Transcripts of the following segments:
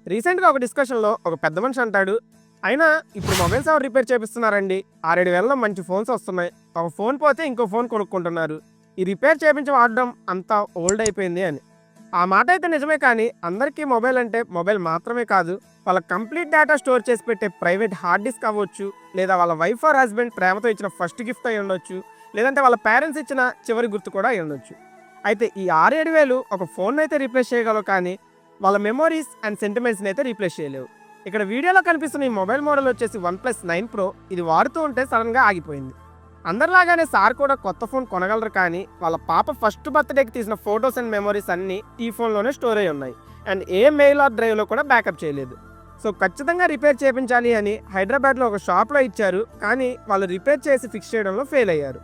రీసెంట్‌గా ఒక డిస్కషన్‌లో ఒక పెద్ద మనిషి అంటాడు, "అయినా ఇప్పుడు మొబైల్స్ ఎవరు రిపేర్ చేపిస్తున్నారండి? 6, 7 వేలలో మంచి ఫోన్స్ వస్తున్నాయి. ఒక ఫోన్ పోతే ఇంకో ఫోన్ కొనుక్కుంటున్నారు. ఈ రిపేర్ చేపించి వాడడం అంతా ఓల్డ్ అయిపోయింది" అని. ఆ మాట అయితే నిజమే కానీ, అందరికీ మొబైల్ అంటే మొబైల్ మాత్రమే కాదు, వాళ్ళ కంప్లీట్ డేటా స్టోర్ చేసి పెట్టే ప్రైవేట్ హార్డ్ డిస్క్ అవ్వచ్చు, లేదా వాళ్ళ వైఫ్ ఆర్ హస్బెండ్ ప్రేమతో ఇచ్చిన ఫస్ట్ గిఫ్ట్ అయి ఉండొచ్చు, లేదంటే వాళ్ళ పేరెంట్స్ ఇచ్చిన చివరి గుర్తు కూడా అయి ఉండొచ్చు. అయితే ఈ 6, 7 వేలు ఒక ఫోన్నయితే రీప్లేస్ చేయగలవు కానీ, వాళ్ళ మెమోరీస్ అండ్ సెంటిమెంట్స్‌ని అయితే రీప్లేస్ చేయలేవు. ఇక్కడ వీడియోలో కనిపిస్తున్న ఈ మొబైల్ మోడల్ వచ్చేసి వన్‌ప్లస్ 9 ప్రో. ఇది వాడుతూ ఉంటే సడన్‌గా ఆగిపోయింది. అందరిలాగానే సార్ కూడా కొత్త ఫోన్ కొనగలరు కానీ, వాళ్ళ పాప ఫస్ట్ బర్త్‌డేకి తీసిన ఫోటోస్ అండ్ మెమోరీస్ అన్నీ ఈ ఫోన్‌లోనే స్టోర్ అయ్యి ఉన్నాయి. అండ్ ఏ మెయిల్ ఆర్ డ్రైవ్‌లో కూడా బ్యాకప్ చేయలేదు. సో ఖచ్చితంగా రిపేర్ చేపించాలి అని హైదరాబాద్‌లో ఒక షాప్‌లో ఇచ్చారు. కానీ వాళ్ళు రిపేర్ చేసి ఫిక్స్ చేయడంలో ఫెయిల్ అయ్యారు.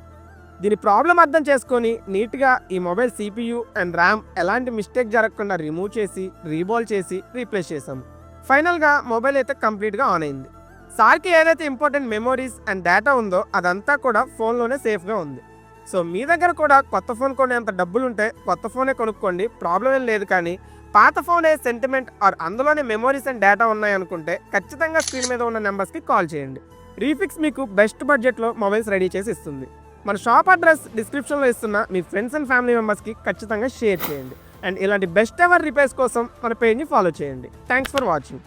దీని ప్రాబ్లం అర్థం చేసుకొని నీట్‌గా ఈ మొబైల్ సీపీయూ అండ్ ర్యామ్ ఎలాంటి మిస్టేక్ జరగకుండా రిమూవ్ చేసి, రీబాల్ చేసి రీప్లేస్ చేసాము. ఫైనల్‌గా మొబైల్ అయితే కంప్లీట్‌గా ఆన్ అయింది. సార్‌కి ఏదైతే ఇంపార్టెంట్ మెమోరీస్ అండ్ డేటా ఉందో అదంతా కూడా ఫోన్‌లోనే సేఫ్‌గా ఉంది. సో మీ దగ్గర కూడా కొత్త ఫోన్ కొనేంత డబ్బులుంటే కొత్త ఫోనే కొనుక్కోండి, ప్రాబ్లం ఏం లేదు. కానీ పాత ఫోనే సెంటిమెంట్ ఆర్ అందులోనే మెమోరీస్ అండ్ డేటా ఉన్నాయనుకుంటే ఖచ్చితంగా స్క్రీన్ మీద ఉన్న నెంబర్స్‌కి కాల్ చేయండి. రీఫిక్స్ మీకు బెస్ట్ బడ్జెట్‌లో మొబైల్స్ రెడీ చేసి ఇస్తుంది. మన షాప్ అడ్రస్ డిస్క్రిప్షన్‌లో ఇస్తున్న మీ ఫ్రెండ్స్ అండ్ ఫ్యామిలీ మెంబర్స్‌కి ఖచ్చితంగా షేర్ చేయండి. అండ్ ఇలాంటి బెస్ట్ ఎవర్ రిపేర్స్ కోసం మన పేజ్‌ని ఫాలో చేయండి. Thanks for watching.